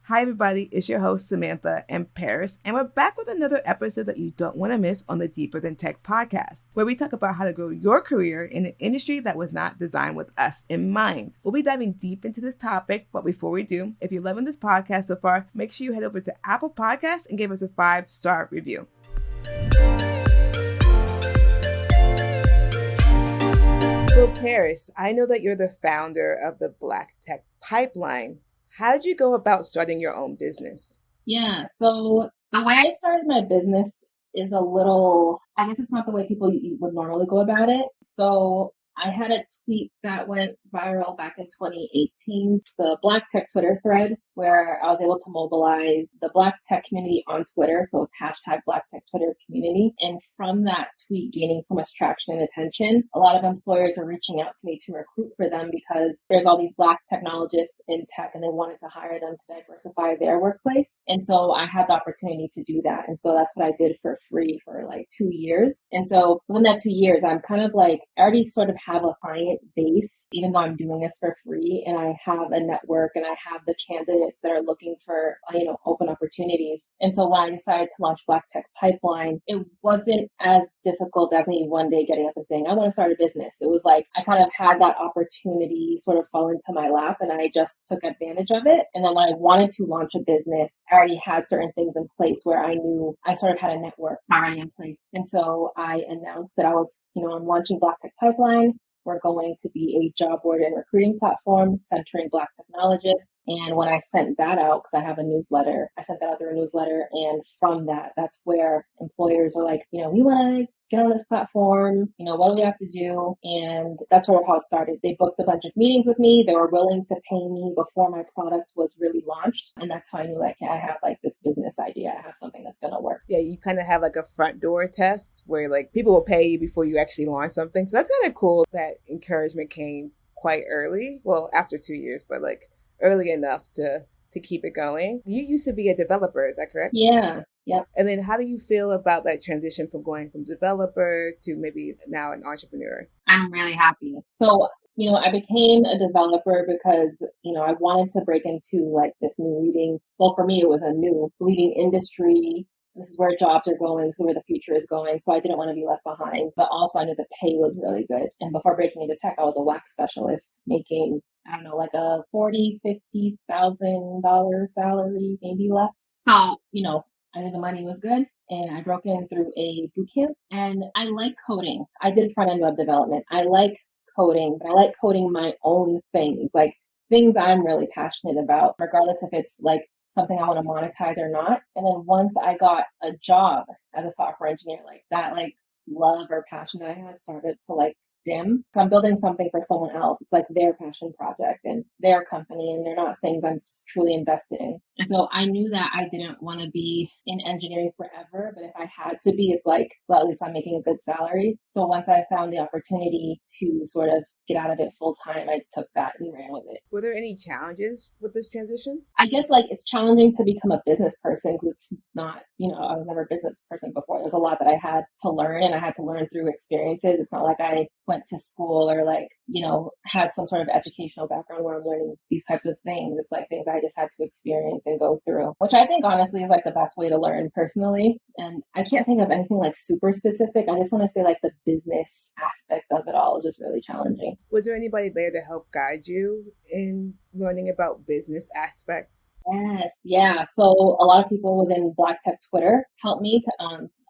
Hi everybody, it's your host Samantha and Paris, and we're back with another episode that you don't want to miss on the Deeper Than Tech podcast, where we talk about how to grow your career in an industry that was not designed with us in mind. We'll be diving deep into this topic, but before we do, if you're loving this podcast so far, make sure you head over to Apple Podcasts and give us a 5-star review. So Paris, I know that you're the founder of the Black Tech Pipeline. How did you go about starting your own business? Yeah, so the way I started my business is a little, I guess it's not the way people would normally go about it. So I had a tweet that went viral back in 2018, the Black Tech Twitter thread, where I was able to mobilize the Black Tech community on Twitter. So it's hashtag Black Tech Twitter community. And from that tweet gaining so much traction and attention, a lot of employers are reaching out to me to recruit for them because there's all these Black technologists in tech and they wanted to hire them to diversify their workplace. And so I had the opportunity to do that. And so that's what I did for free for like 2 years. And so within that 2 years, I'm kind of like, I already sort of have a client base, even though I'm doing this for free, and I have a network and I have the candidates that are looking for, open opportunities. And so when I decided to launch Black Tech Pipeline, it wasn't as difficult as me one day getting up and saying, I want to start a business. It was like, I kind of had that opportunity sort of fall into my lap and I just took advantage of it. And then when I wanted to launch a business, I already had certain things in place where I knew I sort of had a network already in place. And so I announced that I'm launching Black Tech Pipeline. We're going to be a job board and recruiting platform centering Black technologists. And when I sent that out, because I have a newsletter, I sent that out through a newsletter. And from that, that's where employers are like, we want to get on this platform. What do we have to do? And that's sort of how it started. They booked a bunch of meetings with me. They were willing to pay me before my product was really launched. And that's how I knew, I have this business idea. I have something that's going to work. Yeah, you kind of have a front door test where people will pay you before you actually launch something. So that's kind of cool. That encouragement came quite early. Well, after 2 years, but early enough to keep it going. You used to be a developer, is that correct? Yeah. Yep. And then how do you feel about that transition from going from developer to maybe now an entrepreneur? I'm really happy. So, I became a developer because, I wanted to break into this new leading, well, for me, it was a new leading industry. This is where jobs are going. This is where the future is going. So I didn't want to be left behind, but also I knew the pay was really good. And before breaking into tech, I was a wax specialist making, I don't know, a $40,000-$50,000 salary, maybe less. So, I knew the money was good and I broke in through a boot camp and I like coding. I did front-end web development. I like coding, but I like coding my own things, things I'm really passionate about, regardless if it's something I want to monetize or not. And then once I got a job as a software engineer, that love or passion that I had started to dim. So I'm building something for someone else. It's their passion project and their company, and they're not things I'm just truly invested in. And so I knew that I didn't want to be in engineering forever, but if I had to be, it's well, at least I'm making a good salary. So once I found the opportunity to sort of get out of it full time, I took that and ran with it. Were there any challenges with this transition? I guess it's challenging to become a business person because it's not, I was never a business person before. There's a lot that I had to learn and I had to learn through experiences. It's not like I went to school or had some sort of educational background where I'm learning these types of things. It's things I just had to experience and go through, which I think honestly is the best way to learn personally. And I can't think of anything super specific. I just want to say the business aspect of it all is just really challenging. Was there anybody there to help guide you in learning about business aspects? Yes, yeah. So a lot of people within Black Tech Twitter helped me.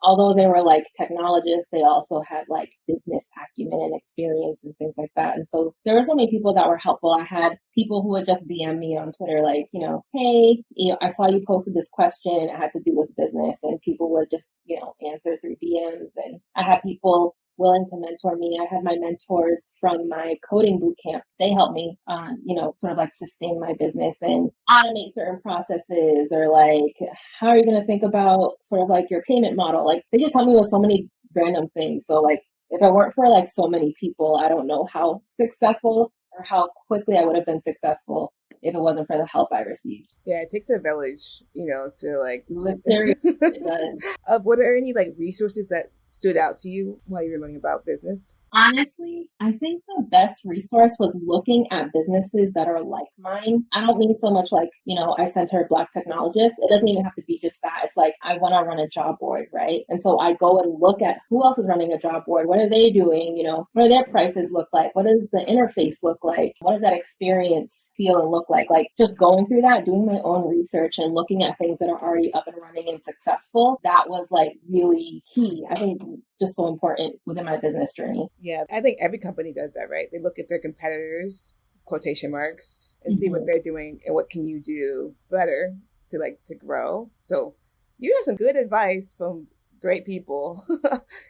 Although they were technologists, they also had business acumen and experience and things like that. And so there were so many people that were helpful. I had people who would just DM me on Twitter, hey, I saw you posted this question. It had to do with business, and people would just, answer through DMs. And I had people willing to mentor me. I had my mentors from my coding boot camp. They helped me, sort of sustain my business and automate certain processes, or how are you going to think about sort of your payment model? They just helped me with so many random things. So if it weren't for so many people, I don't know how successful or how quickly I would have been successful if it wasn't for the help I received. Yeah, it takes a village, to Seriously, it does. Were there any resources that stood out to you while you were learning about business? Honestly, I think the best resource was looking at businesses that are like mine. I don't mean so much like, I sent her Black technologist. It doesn't even have to be just that. It's like, I want to run a job board, right? And so I go and look at who else is running a job board. What are they doing? What do their prices look like? What does the interface look like? What does that experience feel and look like? Like just going through that, doing my own research and looking at things that are already up and running and successful. That was like really key. I think it's just so important within my business journey. Yeah, I think every company does that, right? They look at their competitors, quotation marks, and see what Mm-hmm. they're doing and what can you do better to grow. So you have some good advice from great people.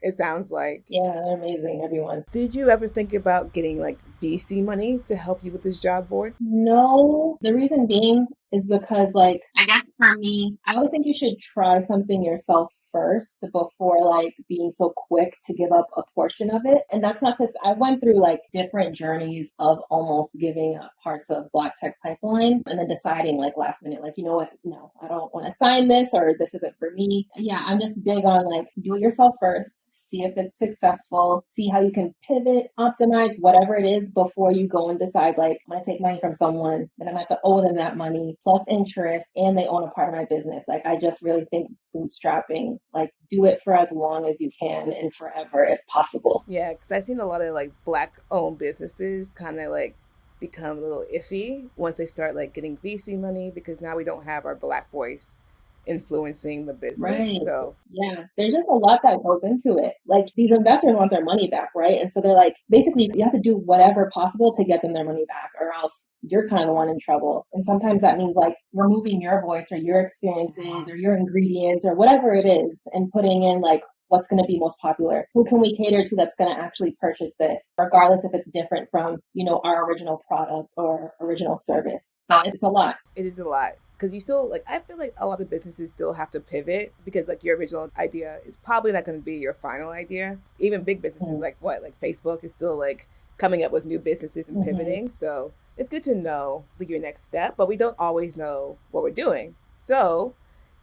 It sounds like. Yeah, they're amazing, everyone. Did you ever think about getting like VC money to help you with this job board? No, the reason being is because, like, I guess for me, I always think you should try something yourself first before, like, being so quick to give up a portion of it. And that's not to, I went through like different journeys of almost giving up parts of Black Tech Pipeline and then deciding, like, last minute, like, you know what, no, I don't want to sign this or this isn't for me. Yeah, I'm just big on like, do it yourself first. See if it's successful, see how you can pivot, optimize, whatever it is before you go and decide, like, I'm going to take money from someone, then I'm going to have to owe them that money plus interest, and they own a part of my business. Like, I just really think bootstrapping, like, do it for as long as you can and forever if possible. Yeah, because I've seen a lot of like Black owned businesses kind of like become a little iffy once they start like getting VC money because now we don't have our Black voice influencing the business. Right. So Yeah. There's just a lot that goes into it. Like these investors want their money back, right? And so they're like, basically, you have to do whatever possible to get them their money back, or else you're kind of the one in trouble. And sometimes that means like removing your voice or your experiences or your ingredients or whatever it is and putting in like what's going to be most popular. Who can we cater to that's going to actually purchase this, regardless if it's different from, our original product or original service. So it's a lot. it is a lot because you still like I feel like a lot of businesses still have to pivot because like your original idea is probably not going to be your final idea. Even big businesses like Facebook is still like coming up with new businesses and Mm-hmm. pivoting. So it's good to know your next step, but we don't always know what we're doing. So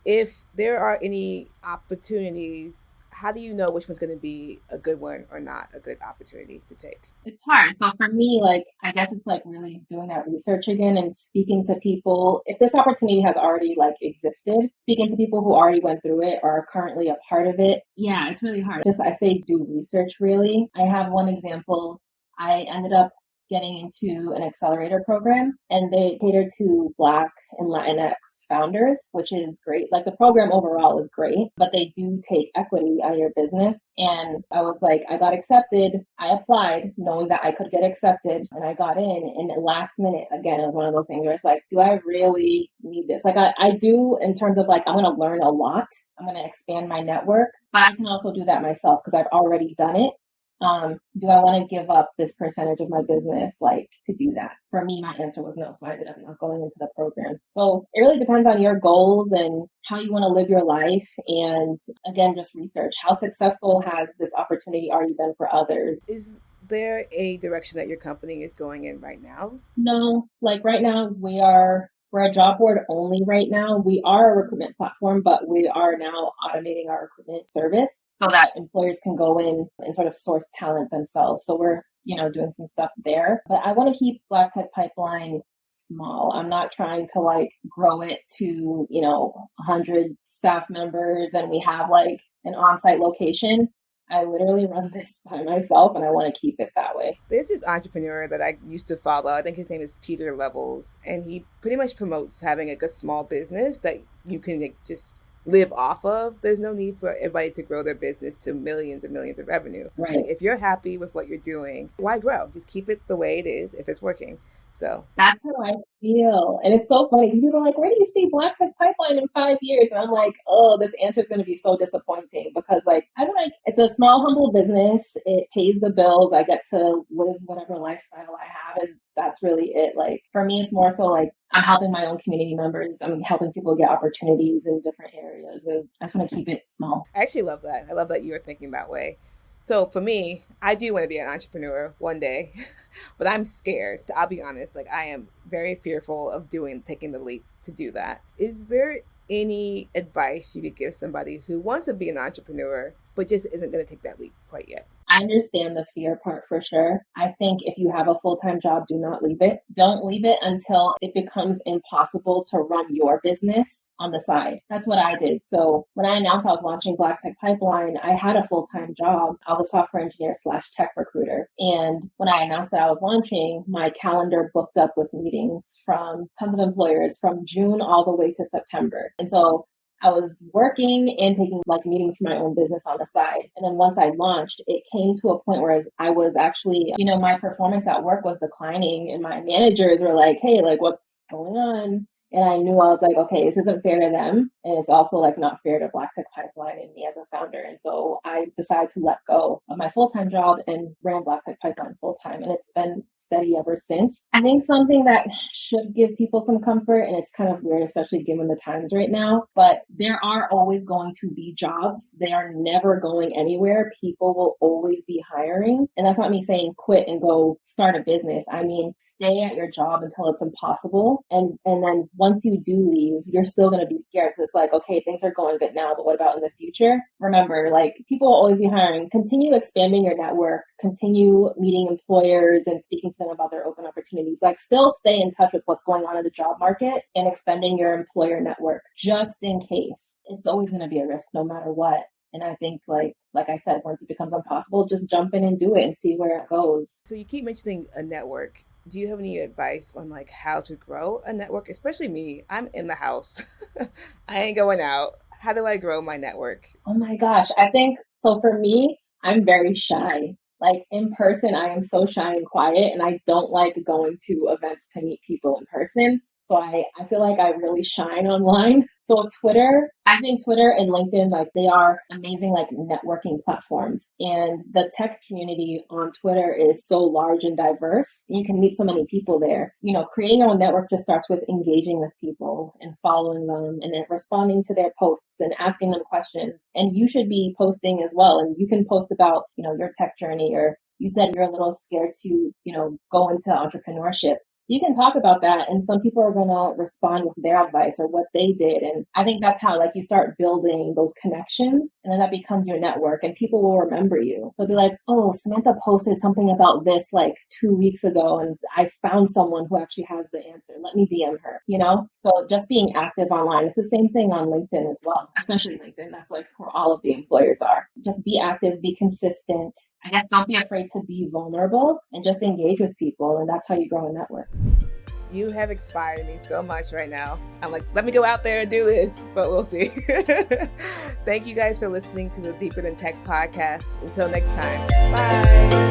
if there are any opportunities, how do you know which one's going to be a good one or not a good opportunity to take? It's hard. So for me, like, I guess it's like really doing that research again and speaking to people. If this opportunity has already like existed, speaking to people who already went through it or are currently a part of it. Yeah, it's really hard. Just, I say do research really. I have one example. I ended up getting into an accelerator program and they cater to Black and Latinx founders, which is great. Like the program overall is great, but they do take equity out of your business. And I was like, I got accepted. I applied knowing that I could get accepted and I got in. And last minute, again, it was one of those things where it's like, do I really need this? Like I do in terms of like, I'm going to learn a lot. I'm going to expand my network, but I can also do that myself because I've already done it. Do I want to give up this percentage of my business, like to do that? For me, my answer was no. So I ended up not going into the program. So it really depends on your goals and how you want to live your life. And again, just research how successful has this opportunity already been for others. Is there a direction that your company is going in right now? No, like right now we're a job board only right now. We are a recruitment platform, but we are now automating our recruitment service so that employers can go in and sort of source talent themselves. So we're, doing some stuff there. But I want to keep Black Tech Pipeline small. I'm not trying to like grow it to, 100 staff members and we have like an on-site location. I literally run this by myself and I want to keep it that way. There's this entrepreneur that I used to follow. I think his name is Peter Levels, and he pretty much promotes having like a small business that you can like, just live off of. There's no need for everybody to grow their business to millions and millions of revenue. Right. Like if you're happy with what you're doing, why grow? Just keep it the way it is if it's working. So That's how I feel. And it's so funny because people are like, where do you see Black Tech Pipeline in 5 years? And I'm like, oh, this answer is going to be so disappointing because like, I feel like it's a small, humble business. It pays the bills. I get to live whatever lifestyle I have. And that's really it. Like for me, it's more so like I'm helping my own community members. I'm helping people get opportunities in different areas. And I just want to keep it small. I actually love that. I love that you are thinking that way. So for me, I do want to be an entrepreneur one day, but I'm scared. I'll be honest. Like I am very fearful of taking the leap to do that. Is there any advice you could give somebody who wants to be an entrepreneur, but just isn't going to take that leap quite yet? I understand the fear part for sure. I think if you have a full-time job, do not leave it. Don't leave it until it becomes impossible to run your business on the side. That's what I did. So when I announced I was launching Black Tech Pipeline, I had a full-time job. I was a software engineer / tech recruiter. And when I announced that I was launching, my calendar booked up with meetings from tons of employers from June all the way to September. And so I was working and taking like meetings for my own business on the side. And then once I launched, it came to a point where I was actually, my performance at work was declining and my managers were like, hey, like what's going on? And I knew I was like, okay, this isn't fair to them. And it's also like not fair to Black Tech Pipeline and me as a founder. And so I decided to let go of my full-time job and ran Black Tech Pipeline full-time. And it's been steady ever since. I think something that should give people some comfort, and it's kind of weird, especially given the times right now, but there are always going to be jobs. They are never going anywhere. People will always be hiring. And that's not me saying quit and go start a business. I mean, stay at your job until it's impossible. And then once you do leave, you're still going to be scared because it's like, okay, things are going good now, but what about in the future? Remember, like people will always be hiring. Continue expanding your network, continue meeting employers and speaking to them about their open opportunities. Like still stay in touch with what's going on in the job market and expanding your employer network just in case. It's always going to be a risk no matter what. And I think like I said, once it becomes impossible, just jump in and do it and see where it goes. So you keep mentioning a network. Do you have any advice on like how to grow a network? Especially me, I'm in the house. I ain't going out. How do I grow my network? Oh my gosh. I think, so for me, I'm very shy. Like in person, I am so shy and quiet and I don't like going to events to meet people in person. So I feel like I really shine online. So Twitter, I think Twitter and LinkedIn, like they are amazing like networking platforms. And the tech community on Twitter is so large and diverse. You can meet so many people there. Creating your own network just starts with engaging with people and following them and then responding to their posts and asking them questions. And you should be posting as well. And you can post about, your tech journey, or you said you're a little scared to, go into entrepreneurship. You can talk about that and some people are going to respond with their advice or what they did. And I think that's how like you start building those connections and then that becomes your network and people will remember you. They'll be like, oh, Samantha posted something about this like 2 weeks ago and I found someone who actually has the answer. Let me DM her, So just being active online, it's the same thing on LinkedIn as well, especially LinkedIn. That's like where all of the employers are. Just be active, be consistent. I guess don't be afraid to be vulnerable and just engage with people. And that's how you grow a network. You have inspired me so much right now. I'm like, let me go out there and do this, but we'll see. Thank you guys for listening to the Deeper Than Tech podcast. Until next time, bye.